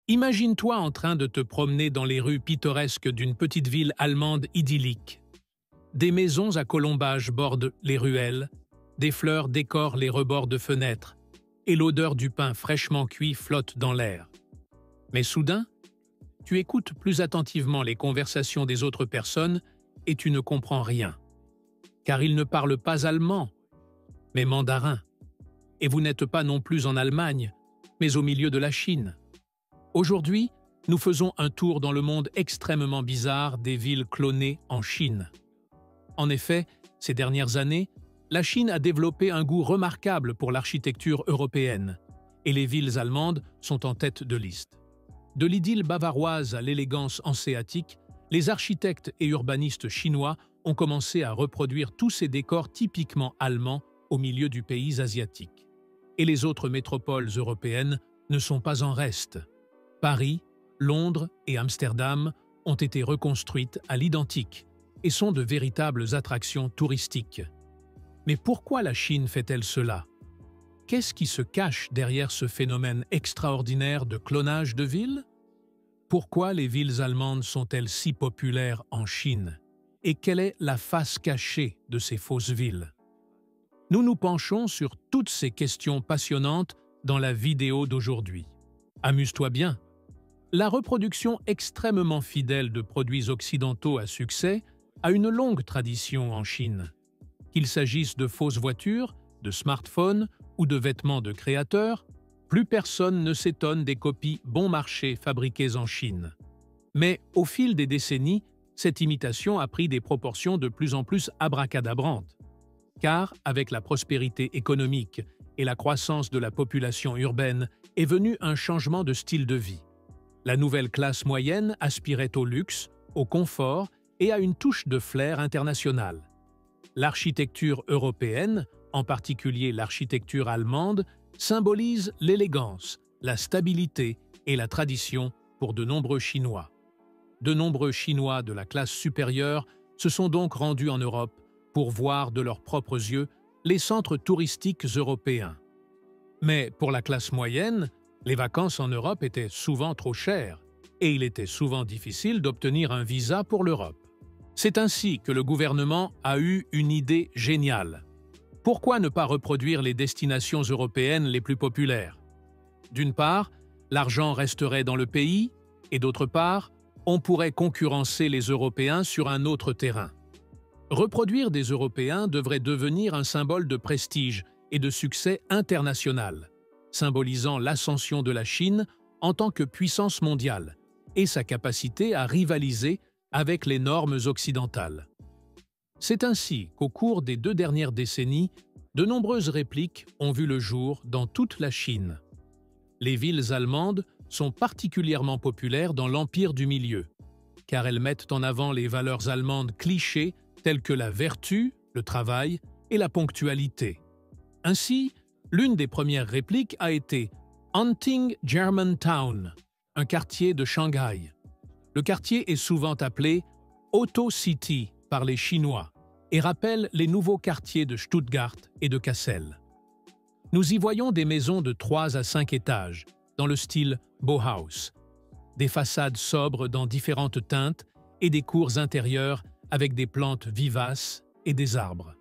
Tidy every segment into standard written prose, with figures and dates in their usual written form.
Imagine-toi en train de te promener dans les rues pittoresques d'une petite ville allemande idyllique. Des maisons à colombages bordent les ruelles, des fleurs décorent les rebords de fenêtres, et l'odeur du pain fraîchement cuit flotte dans l'air. Mais soudain, tu écoutes plus attentivement les conversations des autres personnes et tu ne comprends rien. Car ils ne parlent pas allemand, mais mandarin. Et vous n'êtes pas non plus en Allemagne, mais au milieu de la Chine. Aujourd'hui, nous faisons un tour dans le monde extrêmement bizarre des villes clonées en Chine. En effet, ces dernières années, la Chine a développé un goût remarquable pour l'architecture européenne, et les villes allemandes sont en tête de liste. De l'idylle bavaroise à l'élégance hanséatique, les architectes et urbanistes chinois ont commencé à reproduire tous ces décors typiquement allemands au milieu du pays asiatique. Et les autres métropoles européennes ne sont pas en reste. Paris, Londres et Amsterdam ont été reconstruites à l'identique et sont de véritables attractions touristiques. Mais pourquoi la Chine fait-elle cela? Qu'est-ce qui se cache derrière ce phénomène extraordinaire de clonage de villes? Pourquoi les villes allemandes sont-elles si populaires en Chine? Et quelle est la face cachée de ces fausses villes? Nous nous penchons sur toutes ces questions passionnantes dans la vidéo d'aujourd'hui. Amuse-toi bien! La reproduction extrêmement fidèle de produits occidentaux à succès a une longue tradition en Chine. Qu'il s'agisse de fausses voitures, de smartphones ou de vêtements de créateurs, plus personne ne s'étonne des copies bon marché fabriquées en Chine. Mais au fil des décennies, cette imitation a pris des proportions de plus en plus abracadabrantes. Car, avec la prospérité économique et la croissance de la population urbaine, est venu un changement de style de vie. La nouvelle classe moyenne aspirait au luxe, au confort et à une touche de flair international. L'architecture européenne, en particulier l'architecture allemande, symbolise l'élégance, la stabilité et la tradition pour de nombreux Chinois. De nombreux Chinois de la classe supérieure se sont donc rendus en Europe pour voir de leurs propres yeux les centres touristiques européens. Mais pour la classe moyenne, les vacances en Europe étaient souvent trop chères et il était souvent difficile d'obtenir un visa pour l'Europe. C'est ainsi que le gouvernement a eu une idée géniale. Pourquoi ne pas reproduire les destinations européennes les plus populaires? D'une part, l'argent resterait dans le pays et d'autre part, on pourrait concurrencer les Européens sur un autre terrain. Reproduire des Européens devrait devenir un symbole de prestige et de succès international, symbolisant l'ascension de la Chine en tant que puissance mondiale et sa capacité à rivaliser avec les normes occidentales. C'est ainsi qu'au cours des 2 dernières décennies, de nombreuses répliques ont vu le jour dans toute la Chine. Les villes allemandes sont particulièrement populaires dans l'Empire du Milieu, car elles mettent en avant les valeurs allemandes clichés telles que la vertu, le travail et la ponctualité. Ainsi, l'une des premières répliques a été « Hunting Germantown », un quartier de Shanghai. Le quartier est souvent appelé « Auto City » par les Chinois et rappelle les nouveaux quartiers de Stuttgart et de Kassel. Nous y voyons des maisons de 3 à 5 étages, dans le style Bauhaus, des façades sobres dans différentes teintes et des cours intérieures avec des plantes vivaces et des arbres.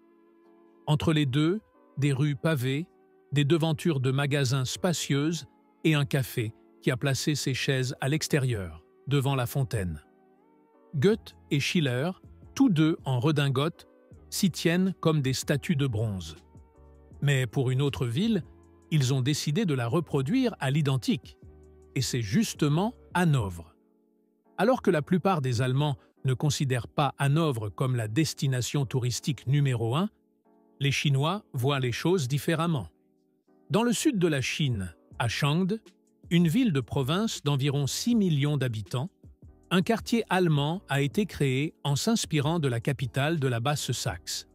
Entre les deux, des rues pavées, des devantures de magasins spacieuses et un café qui a placé ses chaises à l'extérieur, devant la fontaine. Goethe et Schiller, tous deux en redingote, s'y tiennent comme des statues de bronze. Mais pour une autre ville, ils ont décidé de la reproduire à l'identique. Et c'est justement Hanovre. Alors que la plupart des Allemands ne considèrent pas Hanovre comme la destination touristique numéro 1, les Chinois voient les choses différemment. Dans le sud de la Chine, à Changde, une ville de province d'environ 6 millions d'habitants, un quartier allemand a été créé en s'inspirant de la capitale de la Basse-Saxe.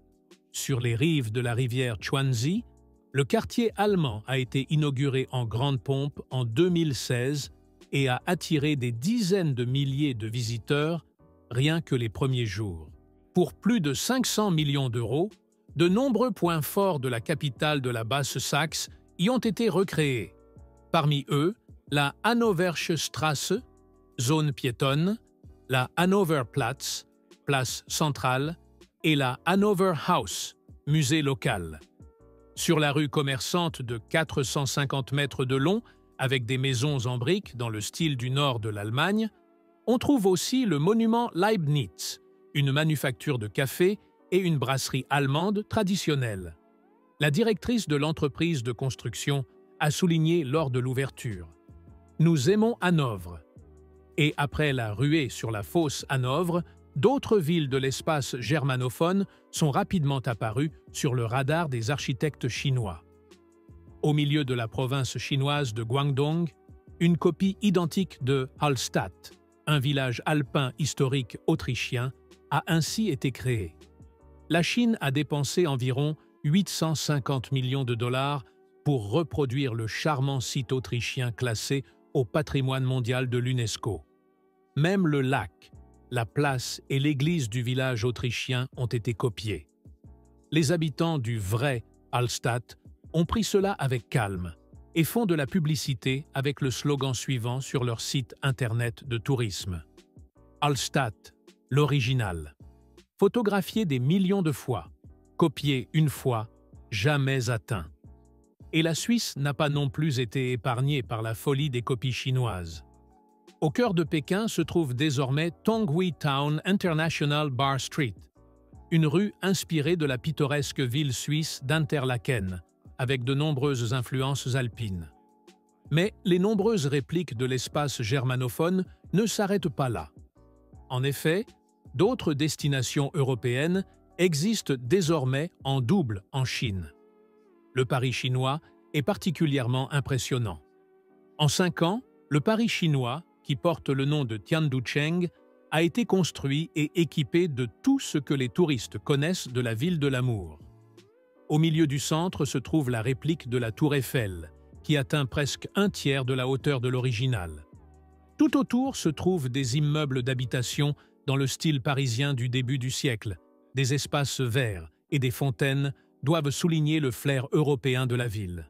Sur les rives de la rivière Chuanzi, le quartier allemand a été inauguré en grande pompe en 2016 et a attiré des dizaines de milliers de visiteurs rien que les premiers jours. Pour plus de 500 millions d'euros, de nombreux points forts de la capitale de la Basse-Saxe y ont été recréés. Parmi eux, la Hannoversche Straße, zone piétonne, la Hannoverplatz, place centrale, et la Hannover House, musée local. Sur la rue commerçante de 450 mètres de long, avec des maisons en briques dans le style du nord de l'Allemagne, on trouve aussi le monument Leibniz, une manufacture de café et une brasserie allemande traditionnelle. La directrice de l'entreprise de construction a souligné lors de l'ouverture: « Nous aimons Hanovre ». Et après la ruée sur la fosse Hanovre, d'autres villes de l'espace germanophone sont rapidement apparues sur le radar des architectes chinois. Au milieu de la province chinoise de Guangdong, une copie identique de Hallstatt, un village alpin historique autrichien, a ainsi été créée. La Chine a dépensé environ 850 millions de dollars pour reproduire le charmant site autrichien classé au patrimoine mondial de l'UNESCO. Même le lac, la place et l'église du village autrichien ont été copiés. Les habitants du vrai Hallstatt ont pris cela avec calme et font de la publicité avec le slogan suivant sur leur site internet de tourisme: Hallstatt, l'original. Photographié des millions de fois, copié une fois, jamais atteint. Et la Suisse n'a pas non plus été épargnée par la folie des copies chinoises. Au cœur de Pékin se trouve désormais Tonghui Town International Bar Street, une rue inspirée de la pittoresque ville suisse d'Interlaken, avec de nombreuses influences alpines. Mais les nombreuses répliques de l'espace germanophone ne s'arrêtent pas là. En effet, d'autres destinations européennes existent désormais en double en Chine. Le Paris chinois est particulièrement impressionnant. En 5 ans, le Paris chinois, qui porte le nom de Tianducheng, a été construit et équipé de tout ce que les touristes connaissent de la ville de l'amour. Au milieu du centre se trouve la réplique de la Tour Eiffel, qui atteint presque un tiers de la hauteur de l'original. Tout autour se trouvent des immeubles d'habitation dans le style parisien du début du siècle. Des espaces verts et des fontaines doivent souligner le flair européen de la ville.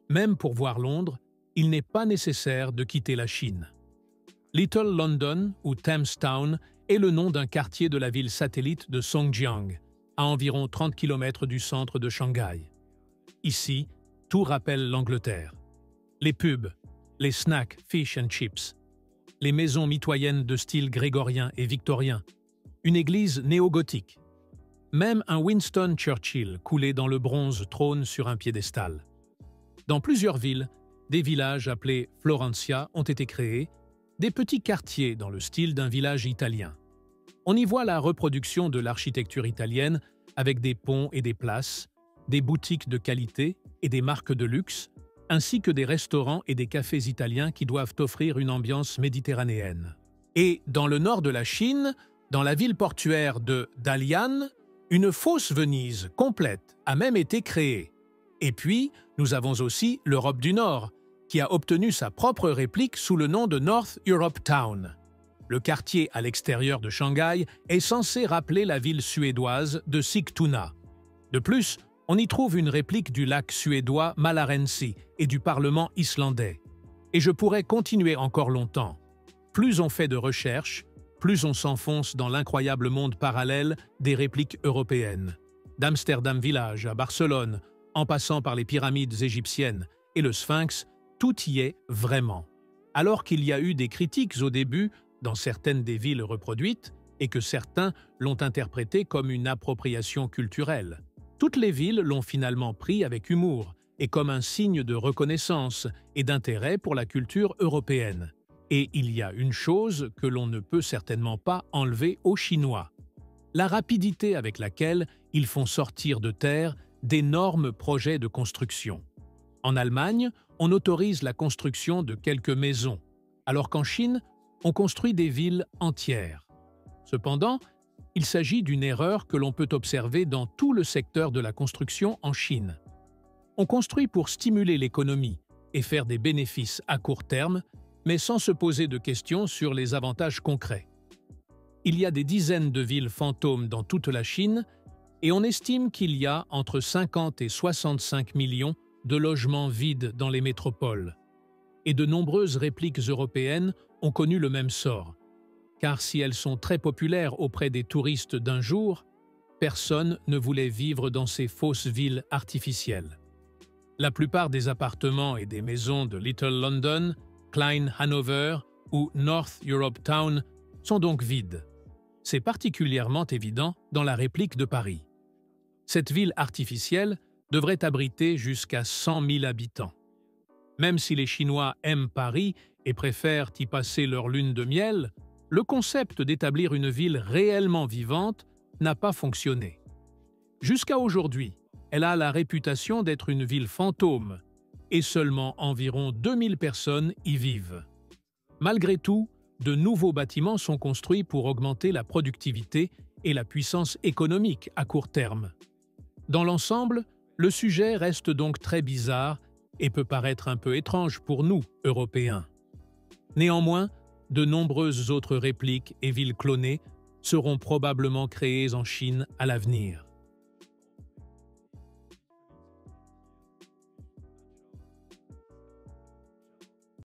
Même pour voir Londres, il n'est pas nécessaire de quitter la Chine. Little London, ou Thames Town, est le nom d'un quartier de la ville satellite de Songjiang, à environ 30 km du centre de Shanghai. Ici, tout rappelle l'Angleterre. Les pubs, les snacks fish and chips, les maisons mitoyennes de style grégorien et victorien, une église néo-gothique. Même un Winston Churchill coulé dans le bronze trône sur un piédestal. Dans plusieurs villes, des villages appelés Florencia ont été créés, des petits quartiers dans le style d'un village italien. On y voit la reproduction de l'architecture italienne avec des ponts et des places, des boutiques de qualité et des marques de luxe, ainsi que des restaurants et des cafés italiens qui doivent offrir une ambiance méditerranéenne. Et dans le nord de la Chine, dans la ville portuaire de Dalian, une fausse Venise complète a même été créée. Et puis, nous avons aussi l'Europe du Nord, qui a obtenu sa propre réplique sous le nom de North Europe Town. Le quartier à l'extérieur de Shanghai est censé rappeler la ville suédoise de Sigtuna. De plus, on y trouve une réplique du lac suédois Malarensi et du Parlement islandais. Et je pourrais continuer encore longtemps. Plus on fait de recherches, plus on s'enfonce dans l'incroyable monde parallèle des répliques européennes. D'Amsterdam Village à Barcelone, en passant par les pyramides égyptiennes et le Sphinx, tout y est vraiment. Alors qu'il y a eu des critiques au début dans certaines des villes reproduites et que certains l'ont interprété comme une appropriation culturelle. Toutes les villes l'ont finalement pris avec humour et comme un signe de reconnaissance et d'intérêt pour la culture européenne. Et il y a une chose que l'on ne peut certainement pas enlever aux Chinois: la rapidité avec laquelle ils font sortir de terre d'énormes projets de construction. En Allemagne, on autorise la construction de quelques maisons, alors qu'en Chine, on construit des villes entières. Cependant, il s'agit d'une erreur que l'on peut observer dans tout le secteur de la construction en Chine. On construit pour stimuler l'économie et faire des bénéfices à court terme, mais sans se poser de questions sur les avantages concrets. Il y a des dizaines de villes fantômes dans toute la Chine et on estime qu'il y a entre 50 et 65 millions de logements vides dans les métropoles. et de nombreuses répliques européennes ont connu le même sort, car si elles sont très populaires auprès des touristes d'un jour, personne ne voulait vivre dans ces fausses villes artificielles. La plupart des appartements et des maisons de Little London, Klein Hanover ou North Europe Town sont donc vides. C'est particulièrement évident dans la réplique de Paris. Cette ville artificielle devrait abriter jusqu'à 100 000 habitants. Même si les Chinois aiment Paris et préfèrent y passer leur lune de miel, le concept d'établir une ville réellement vivante n'a pas fonctionné. Jusqu'à aujourd'hui, elle a la réputation d'être une ville fantôme et seulement environ 2000 personnes y vivent. Malgré tout, de nouveaux bâtiments sont construits pour augmenter la productivité et la puissance économique à court terme. Dans l'ensemble, le sujet reste donc très bizarre et peut paraître un peu étrange pour nous, Européens. Néanmoins, de nombreuses autres répliques et villes clonées seront probablement créées en Chine à l'avenir.